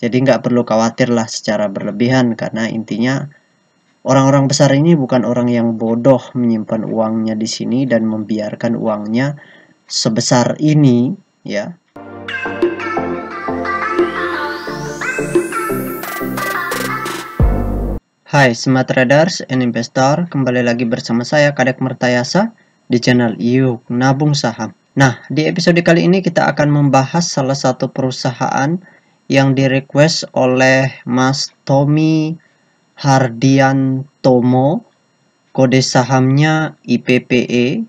Jadi nggak perlu khawatir lah secara berlebihan, karena intinya orang-orang besar ini bukan orang yang bodoh menyimpan uangnya di sini dan membiarkan uangnya sebesar ini, ya. Hai Smart Traders and Investor, kembali lagi bersama saya Kadek Mertayasa di channel Yuk Nabung Saham. Nah, di episode kali ini kita akan membahas salah satu perusahaan yang di-request oleh Mas Tommy Hardiantomo, kode sahamnya IPPE.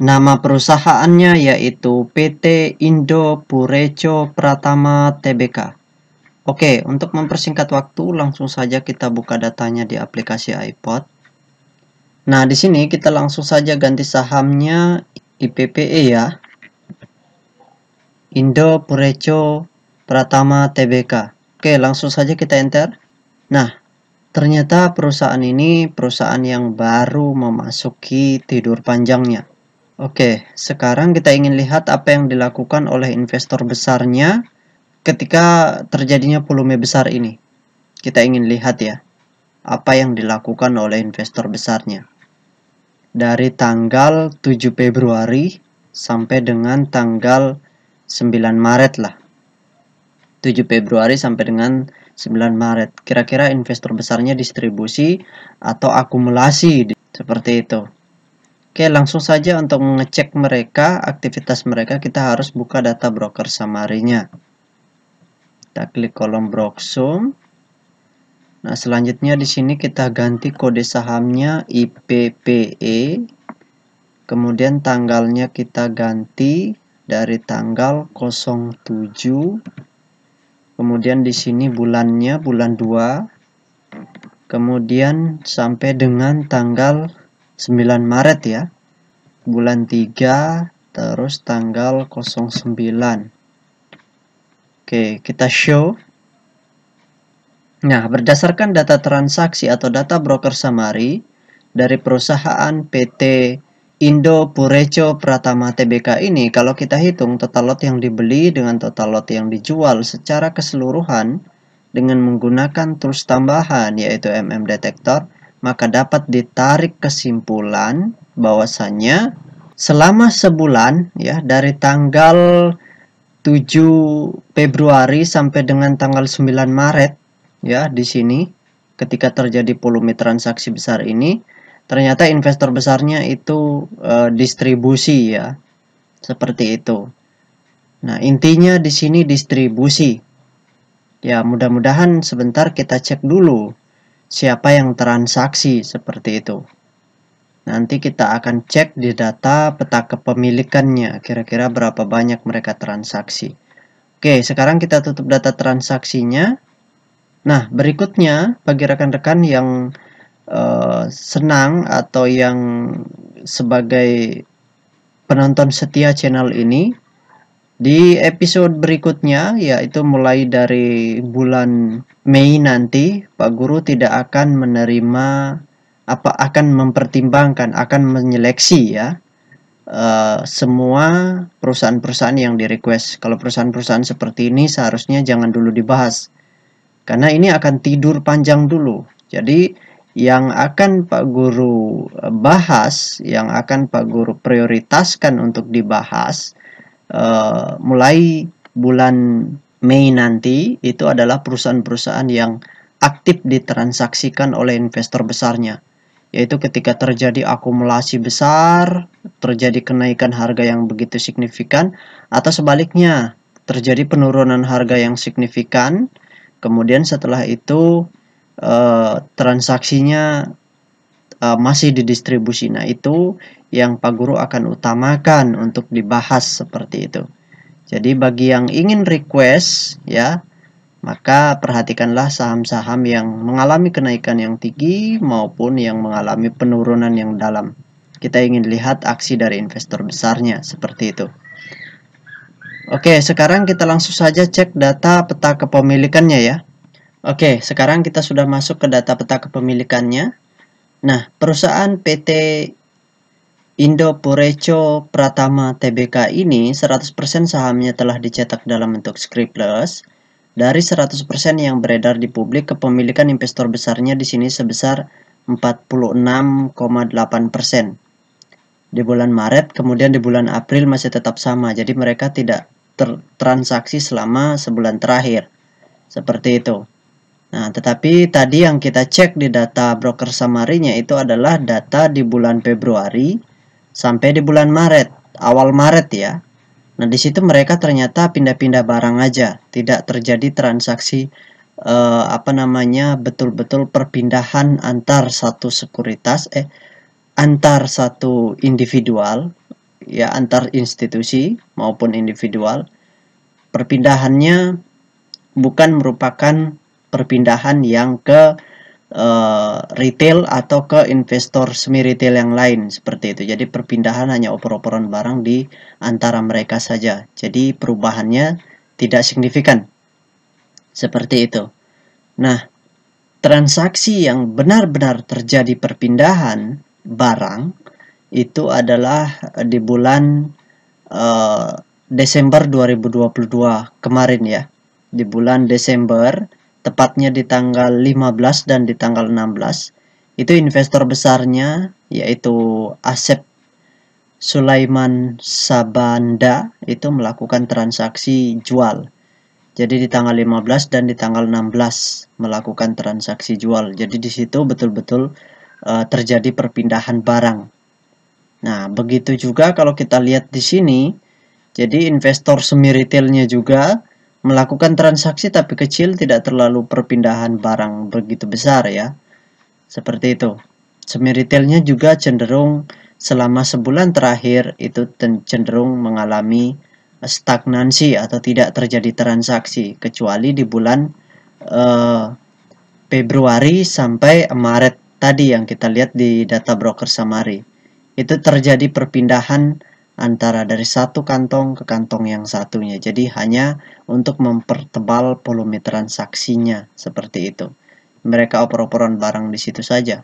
Nama perusahaannya yaitu PT Indo Pureco Pratama Tbk. Oke, untuk mempersingkat waktu, langsung saja kita buka datanya di aplikasi iPod. Nah, di sini kita langsung saja ganti sahamnya IPPE ya. Indo Pureco Pratama Tbk. Oke, langsung saja kita enter. Nah, ternyata perusahaan ini perusahaan yang baru memasuki tidur panjangnya. Oke, sekarang kita ingin lihat apa yang dilakukan oleh investor besarnya ketika terjadinya volume besar ini. Kita ingin lihat ya, apa yang dilakukan oleh investor besarnya. Dari tanggal 7 Februari sampai dengan tanggal 9 Maret lah. 7 Februari sampai dengan 9 Maret. Kira-kira investor besarnya distribusi atau akumulasi seperti itu. Oke, langsung saja untuk mengecek mereka, aktivitas mereka, kita harus buka data broker summary-nya. Kita klik kolom browsum. Nah, selanjutnya di sini kita ganti kode sahamnya IPPE. Kemudian tanggalnya kita ganti dari tanggal 07. Kemudian di sini bulannya bulan 2. Kemudian sampai dengan tanggal 9 Maret ya. Bulan 3, terus tanggal 09. Oke, kita show. Nah, berdasarkan data transaksi atau data broker summary dari perusahaan PT Indo Pureco Pratama Tbk ini, kalau kita hitung total lot yang dibeli dengan total lot yang dijual secara keseluruhan dengan menggunakan tools tambahan yaitu Detektor, maka dapat ditarik kesimpulan bahwasannya selama sebulan ya, dari tanggal 7 Februari sampai dengan tanggal 9 Maret ya, di sini ketika terjadi volume transaksi besar ini, ternyata investor besarnya itu distribusi ya. Seperti itu. Nah, intinya di sini distribusi. Ya, mudah-mudahan sebentar kita cek dulu siapa yang transaksi seperti itu. Nanti kita akan cek di data peta kepemilikannya, kira-kira berapa banyak mereka transaksi. Oke, sekarang kita tutup data transaksinya. Nah, berikutnya bagi rekan-rekan yang senang atau yang sebagai penonton setia channel ini, di episode berikutnya, yaitu mulai dari bulan Mei nanti, Pak Guru tidak akan menerima akan mempertimbangkan, akan menyeleksi ya semua perusahaan-perusahaan yang di request. Kalau perusahaan-perusahaan seperti ini seharusnya jangan dulu dibahas, karena ini akan tidur panjang dulu. Jadi yang akan Pak Guru bahas, yang akan Pak Guru prioritaskan untuk dibahas mulai bulan Mei nanti, itu adalah perusahaan-perusahaan yang aktif ditransaksikan oleh investor besarnya, yaitu ketika terjadi akumulasi besar, terjadi kenaikan harga yang begitu signifikan, atau sebaliknya terjadi penurunan harga yang signifikan, kemudian setelah itu transaksinya masih didistribusi. Nah, itu yang Pak Guru akan utamakan untuk dibahas seperti itu. Jadi bagi yang ingin request ya, maka perhatikanlah saham-saham yang mengalami kenaikan yang tinggi maupun yang mengalami penurunan yang dalam. Kita ingin lihat aksi dari investor besarnya seperti itu. Oke, sekarang kita langsung saja cek data peta kepemilikannya ya. Oke, sekarang kita sudah masuk ke data peta kepemilikannya. Nah, perusahaan PT Indo Pureco Pratama Tbk ini 100% sahamnya telah dicetak dalam bentuk scriptless. Dari 100% yang beredar di publik, kepemilikan investor besarnya di sini sebesar 46,8% di bulan Maret, kemudian di bulan April masih tetap sama. Jadi mereka tidak tertransaksi selama sebulan terakhir. Seperti itu. Nah, tetapi tadi yang kita cek di data broker summary-nya itu adalah data di bulan Februari sampai di bulan Maret, awal Maret ya. Nah, di situ mereka ternyata pindah-pindah barang aja, tidak terjadi transaksi betul-betul perpindahan antar satu sekuritas antar satu individual ya, antar institusi maupun individual. Perpindahannya bukan merupakan perpindahan yang ke retail atau ke investor semi retail yang lain seperti itu. Jadi perpindahan hanya opor-oporan barang di antara mereka saja. Jadi perubahannya tidak signifikan. Seperti itu. Nah, transaksi yang benar-benar terjadi perpindahan barang itu adalah di bulan Desember 2022 kemarin ya. Di bulan Desember, tepatnya di tanggal 15 dan di tanggal 16, itu investor besarnya yaitu Asep Sulaiman Sabanda itu melakukan transaksi jual. Jadi di tanggal 15 dan di tanggal 16 melakukan transaksi jual. Jadi di situ betul-betul terjadi perpindahan barang. Nah, begitu juga kalau kita lihat di sini, jadi investor semi retailnya juga melakukan transaksi tapi kecil, tidak terlalu perpindahan barang begitu besar ya. Seperti itu. Semi retailnya juga cenderung selama sebulan terakhir itu cenderung mengalami stagnansi atau tidak terjadi transaksi, kecuali di bulan Februari sampai Maret tadi yang kita lihat di data broker summary. Itu terjadi perpindahan antara dari satu kantong ke kantong yang satunya. Jadi hanya untuk mempertebal volume transaksinya seperti itu. Mereka opor-oporan barang di situ saja.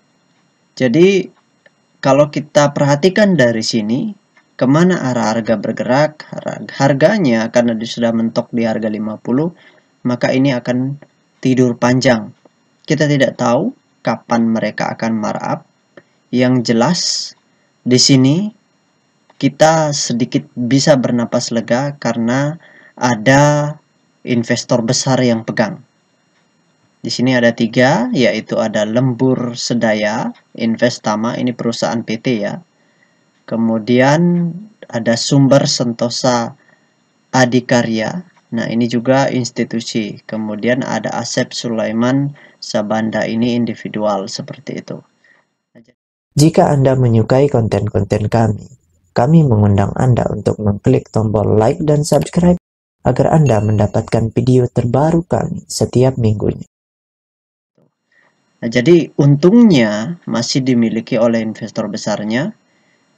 Jadi kalau kita perhatikan dari sini, kemana arah harga bergerak, harganya karena dia sudah mentok di harga 50, maka ini akan tidur panjang. Kita tidak tahu kapan mereka akan markup. Yang jelas di sini kita sedikit bisa bernapas lega karena ada investor besar yang pegang. Di sini ada 3, yaitu ada Lembur Sedaya Investama, ini perusahaan PT ya. Kemudian ada Sumber Sentosa Adikarya, nah ini juga institusi. Kemudian ada Asep Sulaiman Sabanda, ini individual seperti itu. Jika Anda menyukai konten-konten kami mengundang Anda untuk mengklik tombol like dan subscribe agar Anda mendapatkan video terbaru kami setiap minggunya. Nah, jadi untungnya masih dimiliki oleh investor besarnya.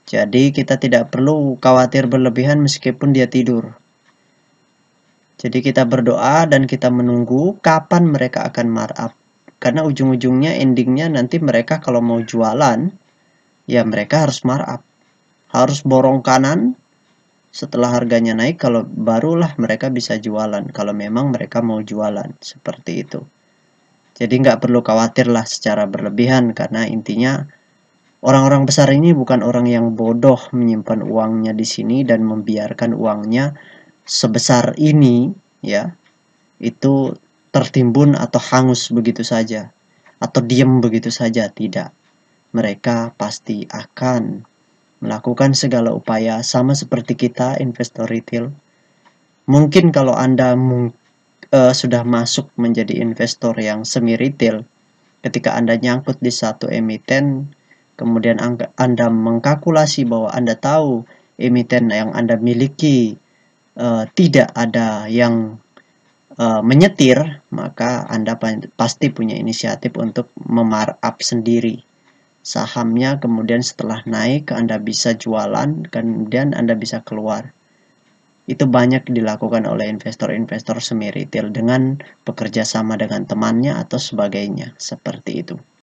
Jadi kita tidak perlu khawatir berlebihan meskipun dia tidur. Jadi kita berdoa dan kita menunggu kapan mereka akan markup. Karena ujung-ujungnya endingnya nanti mereka kalau mau jualan, ya mereka harus markup. Harus borong kanan setelah harganya naik, kalau barulah mereka bisa jualan. Kalau memang mereka mau jualan, seperti itu. Jadi nggak perlu khawatir lah secara berlebihan, karena intinya orang-orang besar ini bukan orang yang bodoh menyimpan uangnya di sini dan membiarkan uangnya sebesar ini ya, itu tertimbun atau hangus begitu saja atau diam begitu saja. Tidak, mereka pasti akan melakukan segala upaya sama seperti kita investor retail. Mungkin kalau Anda sudah masuk menjadi investor yang semi retail, ketika Anda nyangkut di satu emiten, kemudian Anda mengkalkulasi bahwa Anda tahu emiten yang Anda miliki tidak ada yang menyetir, maka Anda pasti punya inisiatif untuk memarkup sendiri sahamnya. Kemudian setelah naik Anda bisa jualan, kemudian Anda bisa keluar. Itu banyak dilakukan oleh investor-investor semi retail dengan bekerja sama dengan temannya atau sebagainya, seperti itu.